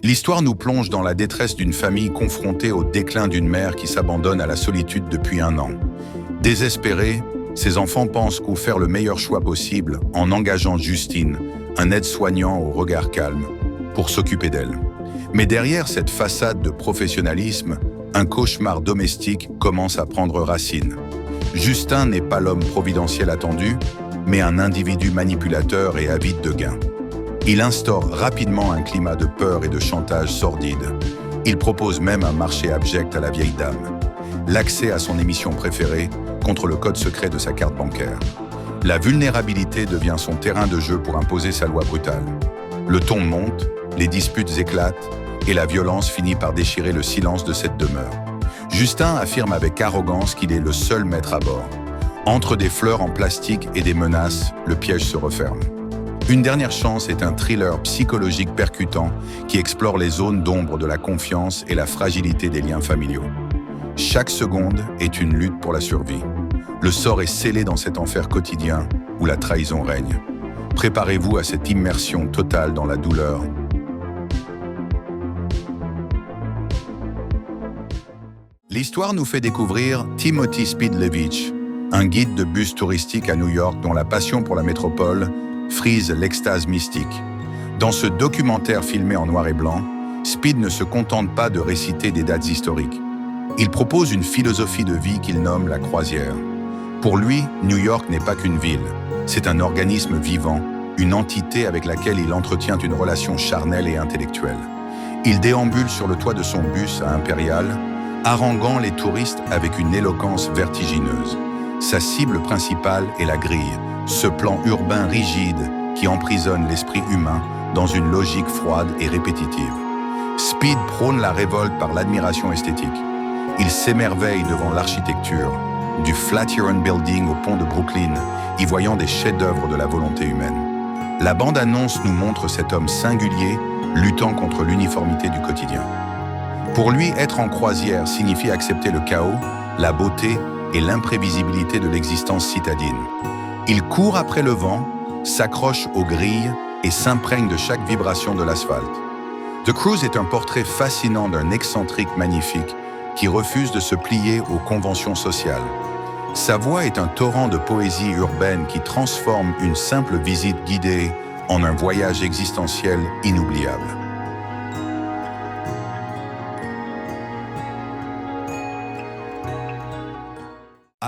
L'histoire nous plonge dans la détresse d'une famille confrontée au déclin d'une mère qui s'abandonne à la solitude depuis 1 an. Désespérés, ses enfants pensent faire le meilleur choix possible en engageant Justine, un aide-soignant au regard calme, pour s'occuper d'elle. Mais derrière cette façade de professionnalisme, un cauchemar domestique commence à prendre racine. Justin n'est pas l'homme providentiel attendu, mais un individu manipulateur et avide de gains. Il instaure rapidement un climat de peur et de chantage sordide. Il propose même un marché abject à la vieille dame. L'accès à son émission préférée contre le code secret de sa carte bancaire. La vulnérabilité devient son terrain de jeu pour imposer sa loi brutale. Le ton monte, les disputes éclatent et la violence finit par déchirer le silence de cette demeure. Justin affirme avec arrogance qu'il est le seul maître à bord. Entre des fleurs en plastique et des menaces, le piège se referme. Une dernière chance est un thriller psychologique percutant qui explore les zones d'ombre de la confiance et la fragilité des liens familiaux. Chaque seconde est une lutte pour la survie. Le sort est scellé dans cet enfer quotidien où la trahison règne. Préparez-vous à cette immersion totale dans la douleur. L'histoire nous fait découvrir Timothy Speed-Levitch, un guide de bus touristique à New York dont la passion pour la métropole frise l'extase mystique. Dans ce documentaire filmé en noir et blanc, Speed ne se contente pas de réciter des dates historiques. Il propose une philosophie de vie qu'il nomme la croisière. Pour lui, New York n'est pas qu'une ville, c'est un organisme vivant, une entité avec laquelle il entretient une relation charnelle et intellectuelle. Il déambule sur le toit de son bus à Impérial, haranguant les touristes avec une éloquence vertigineuse. Sa cible principale est la grille, ce plan urbain rigide qui emprisonne l'esprit humain dans une logique froide et répétitive. Speed prône la révolte par l'admiration esthétique. Il s'émerveille devant l'architecture, du Flatiron Building au pont de Brooklyn, y voyant des chefs-d'œuvre de la volonté humaine. La bande-annonce nous montre cet homme singulier luttant contre l'uniformité du quotidien. Pour lui, être en croisière signifie accepter le chaos, la beauté et l'imprévisibilité de l'existence citadine. Il court après le vent, s'accroche aux grilles et s'imprègne de chaque vibration de l'asphalte. The Cruise est un portrait fascinant d'un excentrique magnifique qui refuse de se plier aux conventions sociales. Sa voix est un torrent de poésie urbaine qui transforme une simple visite guidée en un voyage existentiel inoubliable.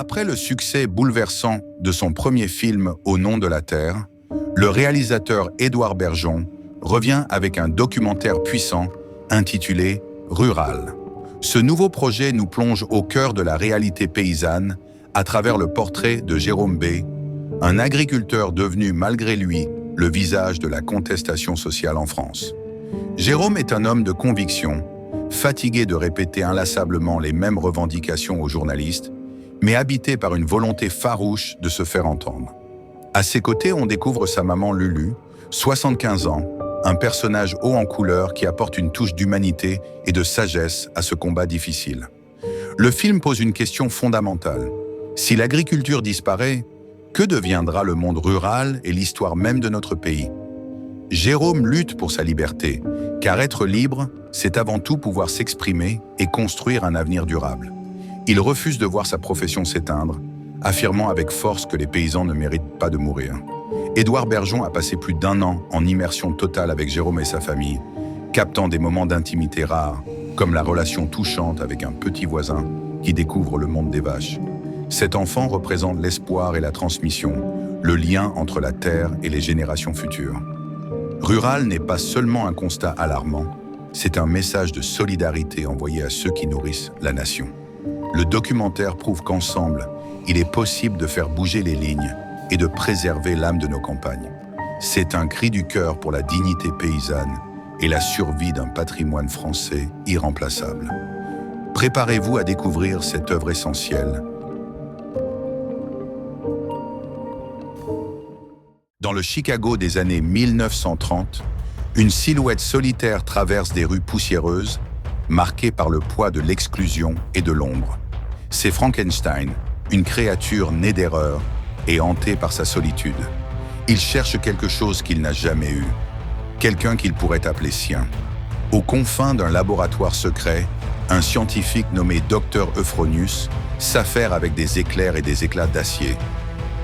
Après le succès bouleversant de son premier film Au nom de la Terre, le réalisateur Édouard Bergeon revient avec un documentaire puissant intitulé Rural. Ce nouveau projet nous plonge au cœur de la réalité paysanne à travers le portrait de Jérôme B., un agriculteur devenu malgré lui le visage de la contestation sociale en France. Jérôme est un homme de conviction, fatigué de répéter inlassablement les mêmes revendications aux journalistes, mais habité par une volonté farouche de se faire entendre. À ses côtés, on découvre sa maman Lulu, 75 ans, un personnage haut en couleur qui apporte une touche d'humanité et de sagesse à ce combat difficile. Le film pose une question fondamentale. Si l'agriculture disparaît, que deviendra le monde rural et l'histoire même de notre pays ? Jérôme lutte pour sa liberté, car être libre, c'est avant tout pouvoir s'exprimer et construire un avenir durable. Il refuse de voir sa profession s'éteindre, affirmant avec force que les paysans ne méritent pas de mourir. Édouard Bergeon a passé plus d'1 an en immersion totale avec Jérôme et sa famille, captant des moments d'intimité rares, comme la relation touchante avec un petit voisin qui découvre le monde des vaches. Cet enfant représente l'espoir et la transmission, le lien entre la terre et les générations futures. Rural n'est pas seulement un constat alarmant, c'est un message de solidarité envoyé à ceux qui nourrissent la nation. Le documentaire prouve qu'ensemble, il est possible de faire bouger les lignes et de préserver l'âme de nos campagnes. C'est un cri du cœur pour la dignité paysanne et la survie d'un patrimoine français irremplaçable. Préparez-vous à découvrir cette œuvre essentielle. Dans le Chicago des années 1930, une silhouette solitaire traverse des rues poussiéreuses, marquée par le poids de l'exclusion et de l'ombre. C'est Frankenstein, une créature née d'erreur et hantée par sa solitude. Il cherche quelque chose qu'il n'a jamais eu, quelqu'un qu'il pourrait appeler sien. Aux confins d'un laboratoire secret, un scientifique nommé Dr Euphronius s'affaire avec des éclairs et des éclats d'acier.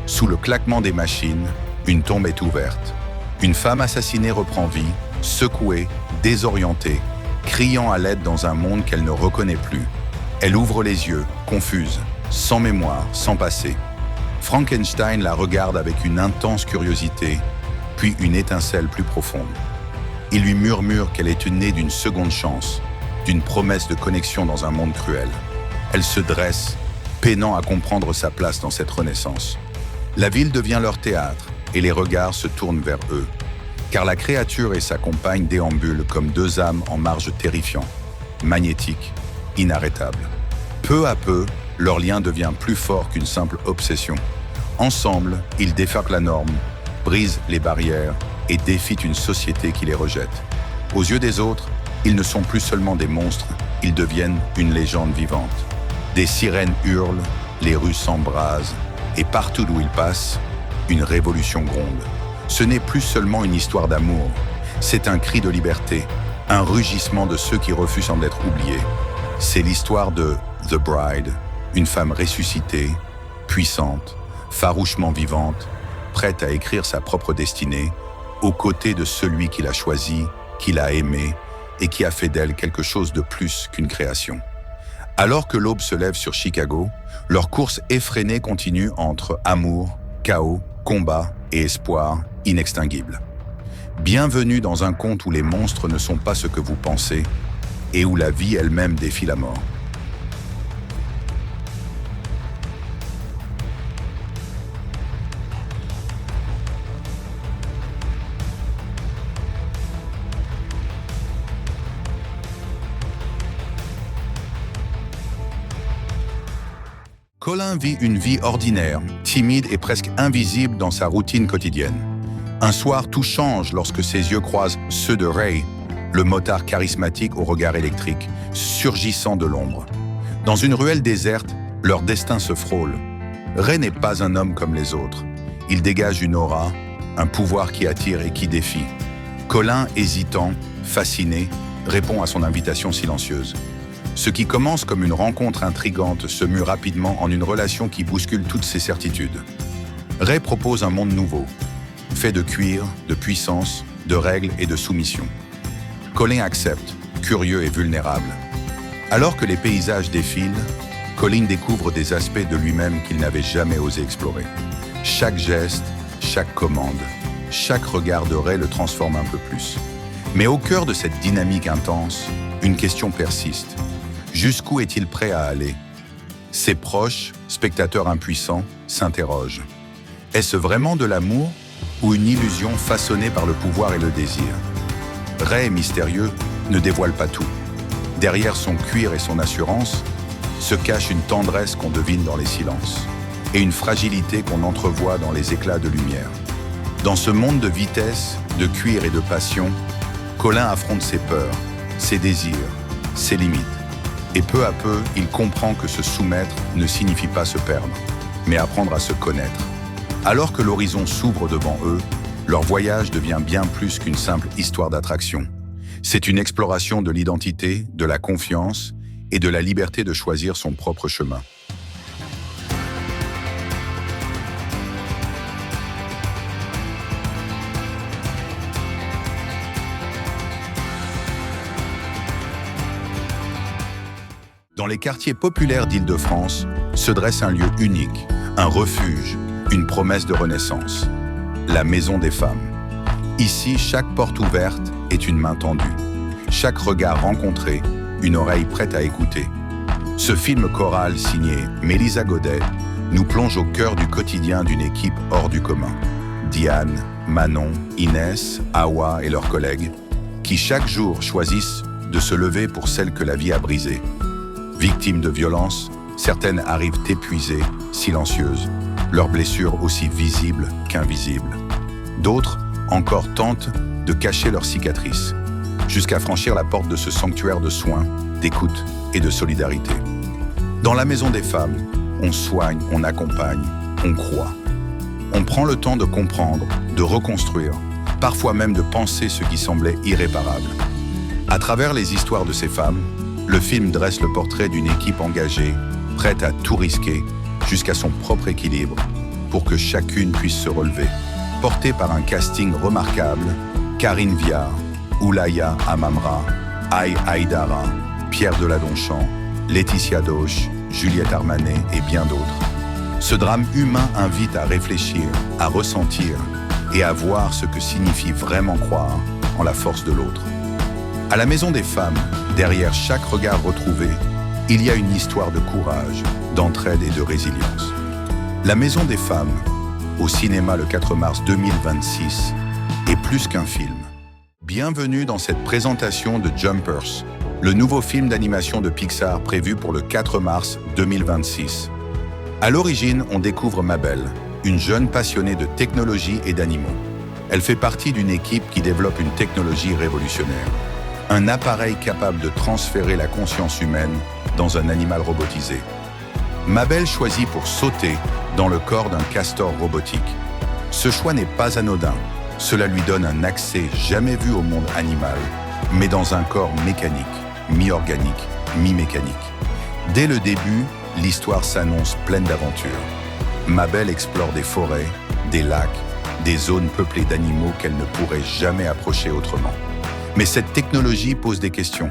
Sous le claquement des machines, une tombe est ouverte. Une femme assassinée reprend vie, secouée, désorientée, criant à l'aide dans un monde qu'elle ne reconnaît plus. Elle ouvre les yeux, confuse, sans mémoire, sans passé. Frankenstein la regarde avec une intense curiosité, puis une étincelle plus profonde. Il lui murmure qu'elle est née d'une seconde chance, d'une promesse de connexion dans un monde cruel. Elle se dresse, peinant à comprendre sa place dans cette renaissance. La ville devient leur théâtre et les regards se tournent vers eux, car la créature et sa compagne déambulent comme deux âmes en marge terrifiant, magnétique, inarrêtable. Peu à peu, leur lien devient plus fort qu'une simple obsession. Ensemble, ils défient la norme, brisent les barrières et défient une société qui les rejette. Aux yeux des autres, ils ne sont plus seulement des monstres, ils deviennent une légende vivante. Des sirènes hurlent, les rues s'embrasent, et partout où ils passent, une révolution gronde. Ce n'est plus seulement une histoire d'amour, c'est un cri de liberté, un rugissement de ceux qui refusent d'être oubliés. C'est l'histoire de The Bride, une femme ressuscitée, puissante, farouchement vivante, prête à écrire sa propre destinée, aux côtés de celui qui l'a choisie, qui l'a aimée et qui a fait d'elle quelque chose de plus qu'une création. Alors que l'aube se lève sur Chicago, leur course effrénée continue entre amour, chaos, combat et espoir inextinguible. Bienvenue dans un conte où les monstres ne sont pas ce que vous pensez et où la vie elle-même défie la mort. Colin vit une vie ordinaire, timide et presque invisible dans sa routine quotidienne. Un soir, tout change lorsque ses yeux croisent ceux de Ray, le motard charismatique au regard électrique, surgissant de l'ombre. Dans une ruelle déserte, leur destin se frôle. Ray n'est pas un homme comme les autres. Il dégage une aura, un pouvoir qui attire et qui défie. Colin, hésitant, fasciné, répond à son invitation silencieuse. Ce qui commence comme une rencontre intrigante se mue rapidement en une relation qui bouscule toutes ses certitudes. Ray propose un monde nouveau, fait de cuir, de puissance, de règles et de soumission. Colin accepte, curieux et vulnérable. Alors que les paysages défilent, Colin découvre des aspects de lui-même qu'il n'avait jamais osé explorer. Chaque geste, chaque commande, chaque regard de Ray le transforme un peu plus. Mais au cœur de cette dynamique intense, une question persiste. Jusqu'où est-il prêt à aller? Ses proches, spectateurs impuissants, s'interrogent. Est-ce vraiment de l'amour ou une illusion façonnée par le pouvoir et le désir? Ray, mystérieux, ne dévoile pas tout. Derrière son cuir et son assurance, se cache une tendresse qu'on devine dans les silences et une fragilité qu'on entrevoit dans les éclats de lumière. Dans ce monde de vitesse, de cuir et de passion, Colin affronte ses peurs, ses désirs, ses limites. Et peu à peu, il comprend que se soumettre ne signifie pas se perdre, mais apprendre à se connaître. Alors que l'horizon s'ouvre devant eux, leur voyage devient bien plus qu'une simple histoire d'attraction. C'est une exploration de l'identité, de la confiance et de la liberté de choisir son propre chemin. Dans les quartiers populaires d'Île-de-France se dresse un lieu unique, un refuge, une promesse de renaissance. La Maison des Femmes. Ici, chaque porte ouverte est une main tendue. Chaque regard rencontré, une oreille prête à écouter. Ce film choral signé Mélisa Godet nous plonge au cœur du quotidien d'une équipe hors du commun. Diane, Manon, Inès, Awa et leurs collègues, qui chaque jour choisissent de se lever pour celle que la vie a brisée. Victimes de violences, certaines arrivent épuisées, silencieuses, leurs blessures aussi visibles qu'invisibles. D'autres encore tentent de cacher leurs cicatrices, jusqu'à franchir la porte de ce sanctuaire de soins, d'écoute et de solidarité. Dans la Maison des Femmes, on soigne, on accompagne, on croit. On prend le temps de comprendre, de reconstruire, parfois même de penser ce qui semblait irréparable. À travers les histoires de ces femmes, le film dresse le portrait d'une équipe engagée, prête à tout risquer, jusqu'à son propre équilibre, pour que chacune puisse se relever. Porté par un casting remarquable, Karine Viard, Oulaya Amamra, Aïe Aïdara, Pierre Deladonchamp, Laetitia Doche, Juliette Armanet et bien d'autres. Ce drame humain invite à réfléchir, à ressentir et à voir ce que signifie vraiment croire en la force de l'autre. À la Maison des Femmes, derrière chaque regard retrouvé, il y a une histoire de courage, d'entraide et de résilience. La Maison des Femmes, au cinéma le 4 mars 2026, est plus qu'un film. Bienvenue dans cette présentation de Jumpers, le nouveau film d'animation de Pixar prévu pour le 4 mars 2026. À l'origine, on découvre Mabel, une jeune passionnée de technologie et d'animaux. Elle fait partie d'une équipe qui développe une technologie révolutionnaire. Un appareil capable de transférer la conscience humaine dans un animal robotisé. Mabel choisit pour sauter dans le corps d'un castor robotique. Ce choix n'est pas anodin. Cela lui donne un accès jamais vu au monde animal, mais dans un corps mécanique, mi-organique, mi-mécanique. Dès le début, l'histoire s'annonce pleine d'aventures. Mabel explore des forêts, des lacs, des zones peuplées d'animaux qu'elle ne pourrait jamais approcher autrement. Mais cette technologie pose des questions.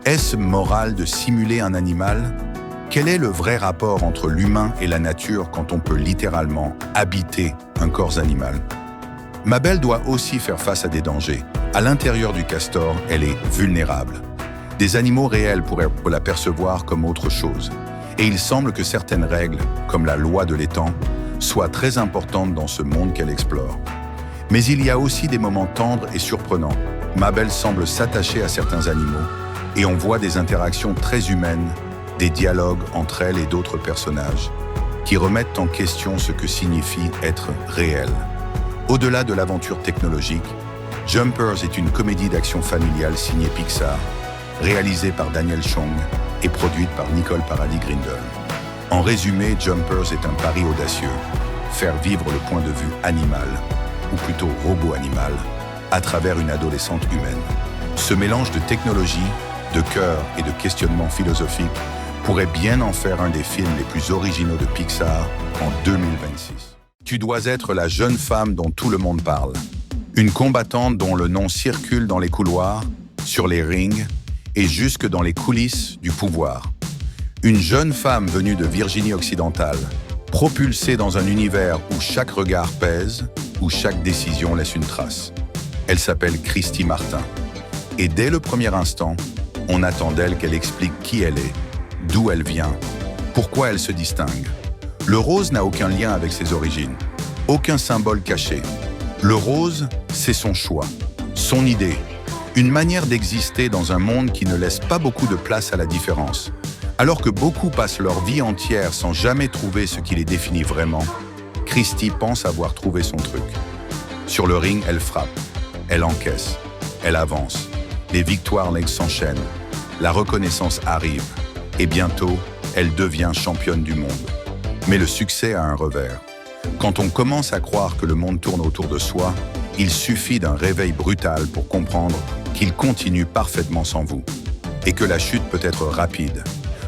Est-ce moral de simuler un animal ? Quel est le vrai rapport entre l'humain et la nature quand on peut littéralement habiter un corps animal ? Mabel doit aussi faire face à des dangers. À l'intérieur du castor, elle est vulnérable. Des animaux réels pourraient la percevoir comme autre chose. Et il semble que certaines règles, comme la loi de l'étang, soient très importantes dans ce monde qu'elle explore. Mais il y a aussi des moments tendres et surprenants. Mabel semble s'attacher à certains animaux et on voit des interactions très humaines, des dialogues entre elle et d'autres personnages qui remettent en question ce que signifie être réel. Au-delà de l'aventure technologique, Jumpers est une comédie d'action familiale signée Pixar, réalisée par Daniel Chong et produite par Nicole Paradis-Grindel. En résumé, Jumpers est un pari audacieux, faire vivre le point de vue animal, ou plutôt robot-animal, à travers une adolescente humaine. Ce mélange de technologie, de cœur et de questionnement philosophique pourrait bien en faire un des films les plus originaux de Pixar en 2026. Tu dois être la jeune femme dont tout le monde parle. Une combattante dont le nom circule dans les couloirs, sur les rings et jusque dans les coulisses du pouvoir. Une jeune femme venue de Virginie occidentale, propulsée dans un univers où chaque regard pèse, où chaque décision laisse une trace. Elle s'appelle Christy Martin. Et dès le premier instant, on attend d'elle qu'elle explique qui elle est, d'où elle vient, pourquoi elle se distingue. Le rose n'a aucun lien avec ses origines, aucun symbole caché. Le rose, c'est son choix, son idée, une manière d'exister dans un monde qui ne laisse pas beaucoup de place à la différence. Alors que beaucoup passent leur vie entière sans jamais trouver ce qui les définit vraiment, Christy pense avoir trouvé son truc. Sur le ring, elle frappe, elle encaisse, elle avance. Les victoires s'enchaînent, la reconnaissance arrive, et bientôt, elle devient championne du monde. Mais le succès a un revers. Quand on commence à croire que le monde tourne autour de soi, il suffit d'un réveil brutal pour comprendre qu'il continue parfaitement sans vous, et que la chute peut être rapide.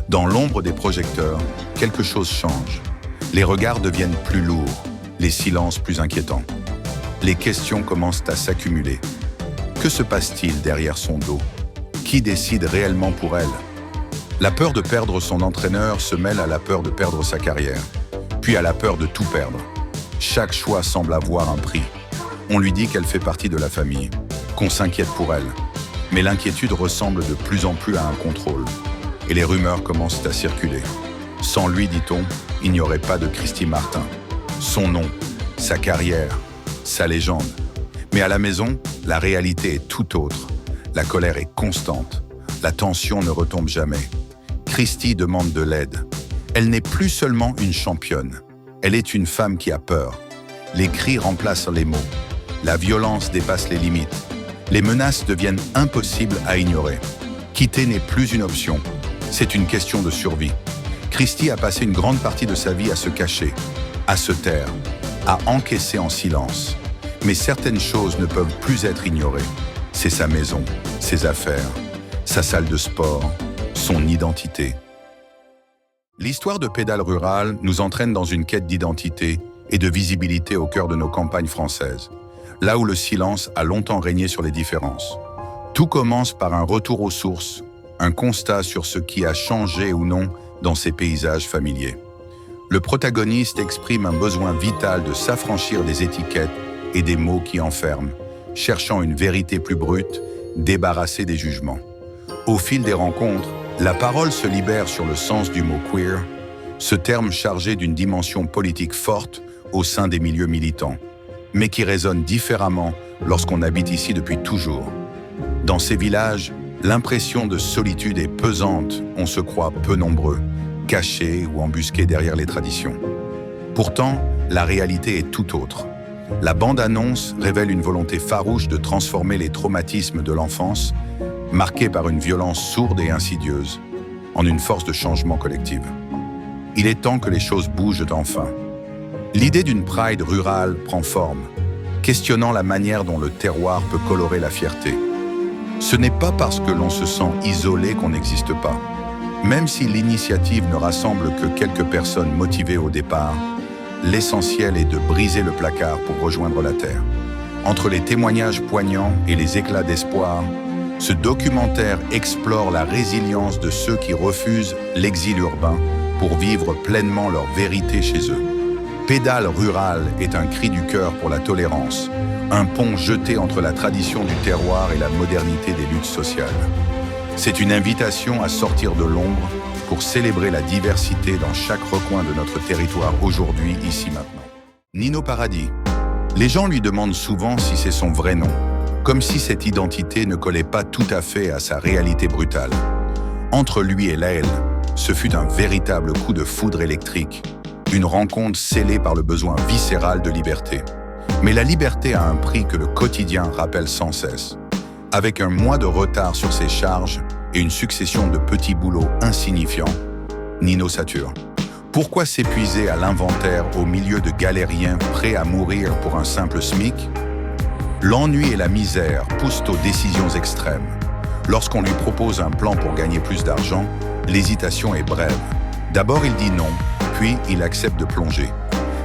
Dans l'ombre des projecteurs, quelque chose change. Les regards deviennent plus lourds, les silences plus inquiétants. Les questions commencent à s'accumuler. Que se passe-t-il derrière son dos ? Qui décide réellement pour elle ? La peur de perdre son entraîneur se mêle à la peur de perdre sa carrière, puis à la peur de tout perdre. Chaque choix semble avoir un prix. On lui dit qu'elle fait partie de la famille, qu'on s'inquiète pour elle. Mais l'inquiétude ressemble de plus en plus à un contrôle. Et les rumeurs commencent à circuler. Sans lui, dit-on, il n'y aurait pas de Christy Martin. Son nom, sa carrière, sa légende. Mais à la maison, la réalité est tout autre. La colère est constante. La tension ne retombe jamais. Christy demande de l'aide. Elle n'est plus seulement une championne. Elle est une femme qui a peur. Les cris remplacent les mots. La violence dépasse les limites. Les menaces deviennent impossibles à ignorer. Quitter n'est plus une option. C'est une question de survie. Christy a passé une grande partie de sa vie à se cacher, à se taire, à encaisser en silence. Mais certaines choses ne peuvent plus être ignorées. c'est sa maison, ses affaires, sa salle de sport, son identité. L'histoire de Pédale rurale nous entraîne dans une quête d'identité et de visibilité au cœur de nos campagnes françaises, là où le silence a longtemps régné sur les différences. Tout commence par un retour aux sources, un constat sur ce qui a changé ou non dans ces paysages familiers. Le protagoniste exprime un besoin vital de s'affranchir des étiquettes et des mots qui enferment, cherchant une vérité plus brute, débarrassée des jugements. Au fil des rencontres, la parole se libère sur le sens du mot queer, ce terme chargé d'une dimension politique forte au sein des milieux militants, mais qui résonne différemment lorsqu'on habite ici depuis toujours. Dans ces villages, l'impression de solitude est pesante, on se croit peu nombreux, cachés ou embusqués derrière les traditions. Pourtant, la réalité est tout autre. La bande-annonce révèle une volonté farouche de transformer les traumatismes de l'enfance, marqués par une violence sourde et insidieuse, en une force de changement collective. Il est temps que les choses bougent enfin. L'idée d'une Pride rurale prend forme, questionnant la manière dont le terroir peut colorer la fierté. Ce n'est pas parce que l'on se sent isolé qu'on n'existe pas. Même si l'initiative ne rassemble que quelques personnes motivées au départ, l'essentiel est de briser le placard pour rejoindre la terre. Entre les témoignages poignants et les éclats d'espoir, ce documentaire explore la résilience de ceux qui refusent l'exil urbain pour vivre pleinement leur vérité chez eux. Pédale rurale est un cri du cœur pour la tolérance, un pont jeté entre la tradition du terroir et la modernité des luttes sociales. C'est une invitation à sortir de l'ombre pour célébrer la diversité dans chaque recoin de notre territoire aujourd'hui, ici, maintenant. Nino Paradis. Les gens lui demandent souvent si c'est son vrai nom, comme si cette identité ne collait pas tout à fait à sa réalité brutale. Entre lui et Laël, ce fut un véritable coup de foudre électrique, une rencontre scellée par le besoin viscéral de liberté. Mais la liberté a un prix que le quotidien rappelle sans cesse. Avec un mois de retard sur ses charges et une succession de petits boulots insignifiants, Nino sature. Pourquoi s'épuiser à l'inventaire au milieu de galériens prêts à mourir pour un simple SMIC? L'ennui et la misère poussent aux décisions extrêmes. Lorsqu'on lui propose un plan pour gagner plus d'argent, l'hésitation est brève. D'abord il dit non, puis il accepte de plonger.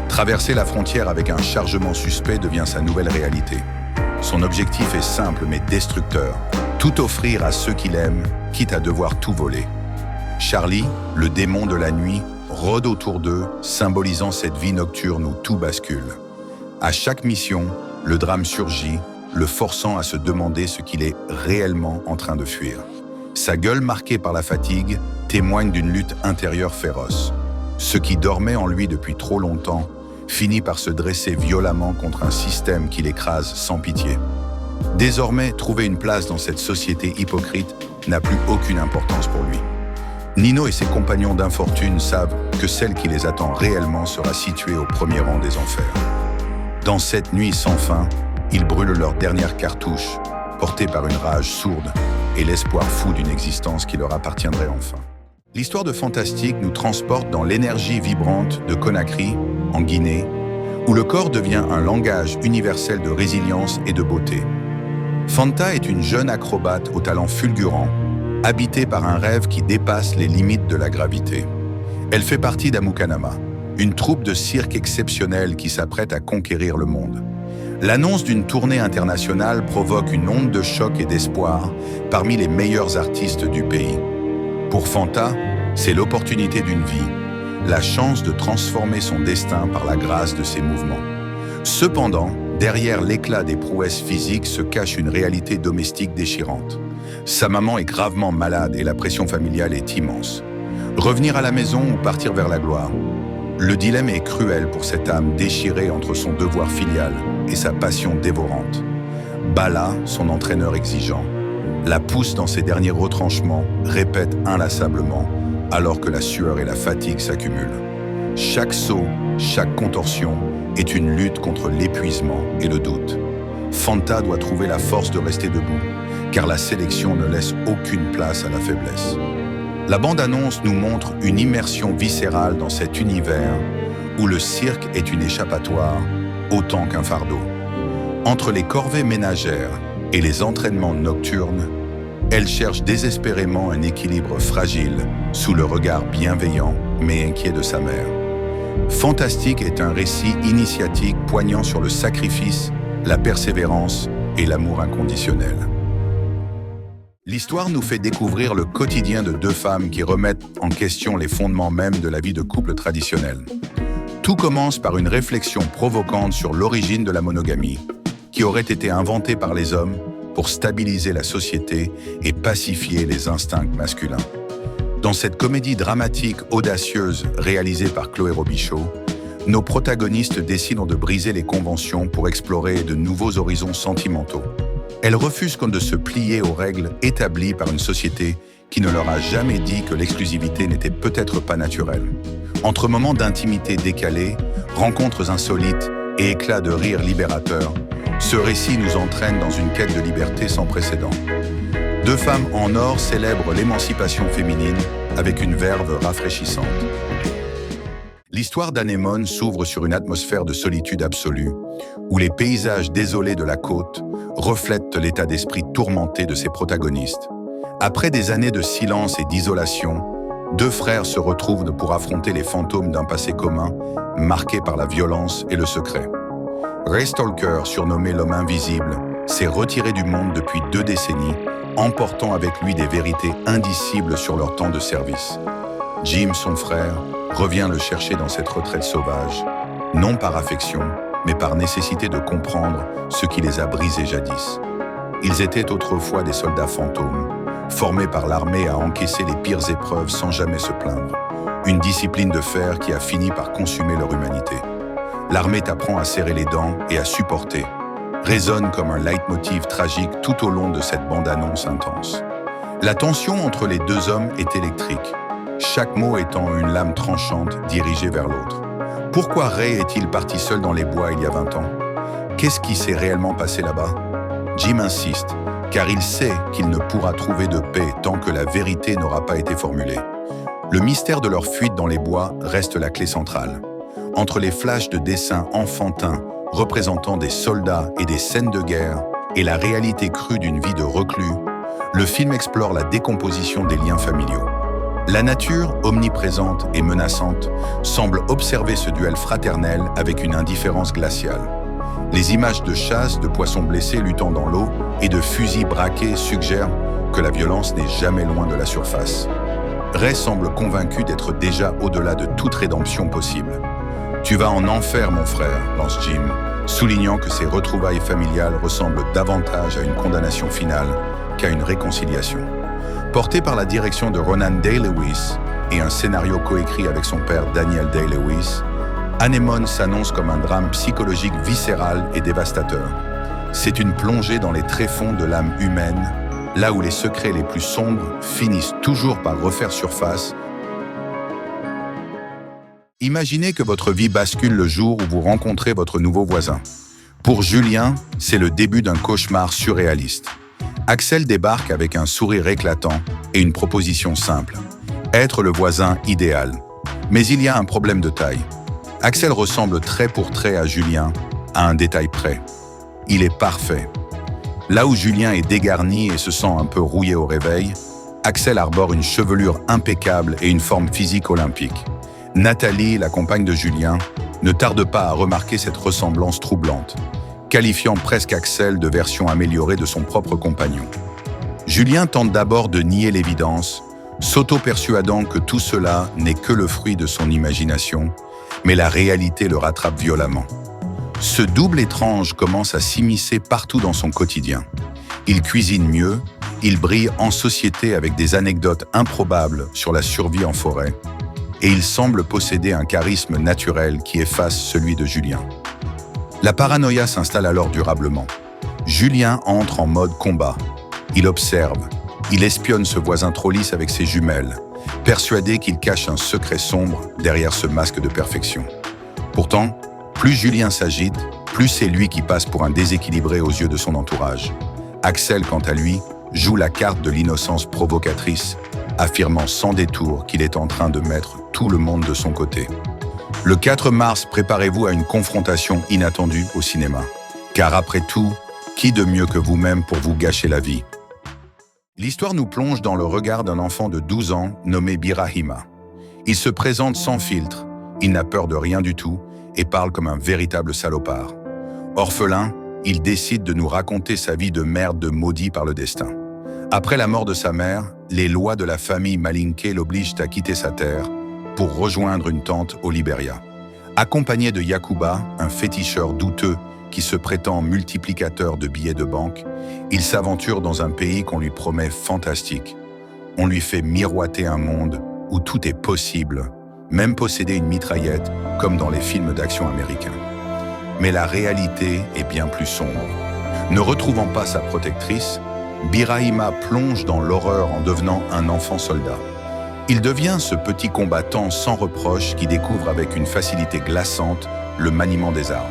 Traverser la frontière avec un chargement suspect devient sa nouvelle réalité. Son objectif est simple mais destructeur. Tout offrir à ceux qu'il aime, quitte à devoir tout voler. Charlie, le démon de la nuit, rôde autour d'eux, symbolisant cette vie nocturne où tout bascule. À chaque mission, le drame surgit, le forçant à se demander ce qu'il est réellement en train de fuir. Sa gueule marquée par la fatigue témoigne d'une lutte intérieure féroce. Ce qui dormait en lui depuis trop longtemps finit par se dresser violemment contre un système qui l'écrase sans pitié. Désormais, trouver une place dans cette société hypocrite n'a plus aucune importance pour lui. Nino et ses compagnons d'infortune savent que celle qui les attend réellement sera située au premier rang des enfers. Dans cette nuit sans fin, ils brûlent leur dernière cartouche, portés par une rage sourde et l'espoir fou d'une existence qui leur appartiendrait enfin. L'histoire de Fantastique nous transporte dans l'énergie vibrante de Conakry, en Guinée, où le corps devient un langage universel de résilience et de beauté. Fanta est une jeune acrobate au talent fulgurant, habitée par un rêve qui dépasse les limites de la gravité. Elle fait partie d'Amukanama, une troupe de cirque exceptionnelle qui s'apprête à conquérir le monde. L'annonce d'une tournée internationale provoque une onde de choc et d'espoir parmi les meilleurs artistes du pays. Pour Fanta, c'est l'opportunité d'une vie, la chance de transformer son destin par la grâce de ses mouvements. Cependant, derrière l'éclat des prouesses physiques se cache une réalité domestique déchirante. Sa maman est gravement malade et la pression familiale est immense. Revenir à la maison ou partir vers la gloire? Le dilemme est cruel pour cette âme déchirée entre son devoir filial et sa passion dévorante. Bala, son entraîneur exigeant, la pousse dans ses derniers retranchements, répète inlassablement, alors que la sueur et la fatigue s'accumulent. Chaque saut, chaque contorsion est une lutte contre l'épuisement et le doute. Fanta doit trouver la force de rester debout, car la sélection ne laisse aucune place à la faiblesse. La bande-annonce nous montre une immersion viscérale dans cet univers où le cirque est une échappatoire autant qu'un fardeau. Entre les corvées ménagères, et les entraînements nocturnes, elle cherche désespérément un équilibre fragile sous le regard bienveillant mais inquiet de sa mère. Fantastique est un récit initiatique poignant sur le sacrifice, la persévérance et l'amour inconditionnel. L'histoire nous fait découvrir le quotidien de deux femmes qui remettent en question les fondements mêmes de la vie de couple traditionnelle. Tout commence par une réflexion provocante sur l'origine de la monogamie, qui aurait été inventée par les hommes pour stabiliser la société et pacifier les instincts masculins. Dans cette comédie dramatique audacieuse réalisée par Chloé Robichaud, nos protagonistes décident de briser les conventions pour explorer de nouveaux horizons sentimentaux. Elles refusent de se plier aux règles établies par une société qui ne leur a jamais dit que l'exclusivité n'était peut-être pas naturelle. Entre moments d'intimité décalés, rencontres insolites et éclats de rire libérateurs, ce récit nous entraîne dans une quête de liberté sans précédent. Deux femmes en or célèbrent l'émancipation féminine avec une verve rafraîchissante. L'histoire d'Anémone s'ouvre sur une atmosphère de solitude absolue, où les paysages désolés de la côte reflètent l'état d'esprit tourmenté de ses protagonistes. Après des années de silence et d'isolation, deux frères se retrouvent pour affronter les fantômes d'un passé commun, marqué par la violence et le secret. Ray Stalker, surnommé l'homme invisible, s'est retiré du monde depuis 2 décennies, emportant avec lui des vérités indicibles sur leur temps de service. Jim, son frère, revient le chercher dans cette retraite sauvage, non par affection, mais par nécessité de comprendre ce qui les a brisés jadis. Ils étaient autrefois des soldats fantômes, formés par l'armée à encaisser les pires épreuves sans jamais se plaindre. Une discipline de fer qui a fini par consumer leur humanité. L'armée t'apprend à serrer les dents et à supporter, résonne comme un leitmotiv tragique tout au long de cette bande-annonce intense. La tension entre les deux hommes est électrique, chaque mot étant une lame tranchante dirigée vers l'autre. Pourquoi Ray est-il parti seul dans les bois il y a 20 ans? Qu'est-ce qui s'est réellement passé là-bas? Jim insiste, car il sait qu'il ne pourra trouver de paix tant que la vérité n'aura pas été formulée. Le mystère de leur fuite dans les bois reste la clé centrale. Entre les flashs de dessins enfantins représentant des soldats et des scènes de guerre et la réalité crue d'une vie de reclus, le film explore la décomposition des liens familiaux. La nature, omniprésente et menaçante, semble observer ce duel fraternel avec une indifférence glaciale. Les images de chasse, de poissons blessés luttant dans l'eau et de fusils braqués suggèrent que la violence n'est jamais loin de la surface. Ray semble convaincu d'être déjà au-delà de toute rédemption possible. « Tu vas en enfer, mon frère », lance Jim, soulignant que ces retrouvailles familiales ressemblent davantage à une condamnation finale qu'à une réconciliation. Porté par la direction de Ronan Day-Lewis et un scénario coécrit avec son père Daniel Day-Lewis, Anémone s'annonce comme un drame psychologique viscéral et dévastateur. C'est une plongée dans les tréfonds de l'âme humaine, là où les secrets les plus sombres finissent toujours par refaire surface. Imaginez que votre vie bascule le jour où vous rencontrez votre nouveau voisin. Pour Julien, c'est le début d'un cauchemar surréaliste. Axel débarque avec un sourire éclatant et une proposition simple. Être le voisin idéal. Mais il y a un problème de taille. Axel ressemble trait pour trait à Julien, à un détail près. Il est parfait. Là où Julien est dégarni et se sent un peu rouillé au réveil, Axel arbore une chevelure impeccable et une forme physique olympique. Nathalie, la compagne de Julien, ne tarde pas à remarquer cette ressemblance troublante, qualifiant presque Axel de version améliorée de son propre compagnon. Julien tente d'abord de nier l'évidence, s'auto-persuadant que tout cela n'est que le fruit de son imagination, mais la réalité le rattrape violemment. Ce double étrange commence à s'immiscer partout dans son quotidien. Il cuisine mieux, il brille en société avec des anecdotes improbables sur la survie en forêt, et il semble posséder un charisme naturel qui efface celui de Julien. La paranoïa s'installe alors durablement. Julien entre en mode combat. Il observe, il espionne ce voisin trop lisse avec ses jumelles, persuadé qu'il cache un secret sombre derrière ce masque de perfection. Pourtant, plus Julien s'agite, plus c'est lui qui passe pour un déséquilibré aux yeux de son entourage. Axel, quant à lui, joue la carte de l'innocence provocatrice, affirmant sans détour qu'il est en train de mettre tout le monde de son côté. Le 4 mars, préparez-vous à une confrontation inattendue au cinéma. Car après tout, Qui de mieux que vous-même pour vous gâcher la vie? L'histoire nous plonge dans le regard d'un enfant de 12 ans nommé Birahima. Il se présente sans filtre, il n'a peur de rien du tout et parle comme un véritable salopard. Orphelin, il décide de nous raconter sa vie de merde de maudit par le destin. Après la mort de sa mère, les lois de la famille Malinké l'obligent à quitter sa terre pour rejoindre une tante au Libéria. Accompagné de Yakuba, un féticheur douteux qui se prétend multiplicateur de billets de banque, il s'aventure dans un pays qu'on lui promet fantastique. On lui fait miroiter un monde où tout est possible, même posséder une mitraillette comme dans les films d'action américains. Mais la réalité est bien plus sombre. Ne retrouvant pas sa protectrice, Birahima plonge dans l'horreur en devenant un enfant soldat. Il devient ce petit combattant sans reproche qui découvre avec une facilité glaçante le maniement des armes.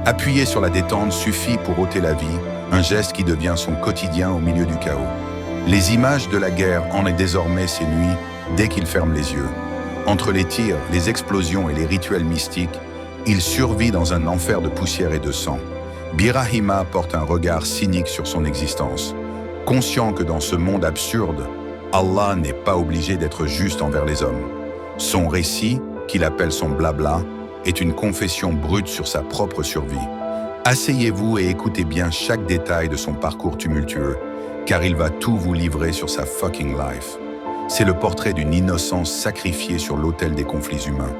Appuyer sur la détente suffit pour ôter la vie, un geste qui devient son quotidien au milieu du chaos. Les images de la guerre en est désormais ses nuits dès qu'il ferme les yeux. Entre les tirs, les explosions et les rituels mystiques, il survit dans un enfer de poussière et de sang. Birahima porte un regard cynique sur son existence, conscient que dans ce monde absurde, Allah n'est pas obligé d'être juste envers les hommes. Son récit, qu'il appelle son blabla, est une confession brute sur sa propre survie. Asseyez-vous et écoutez bien chaque détail de son parcours tumultueux, car il va tout vous livrer sur sa fucking life. C'est le portrait d'une innocence sacrifiée sur l'autel des conflits humains.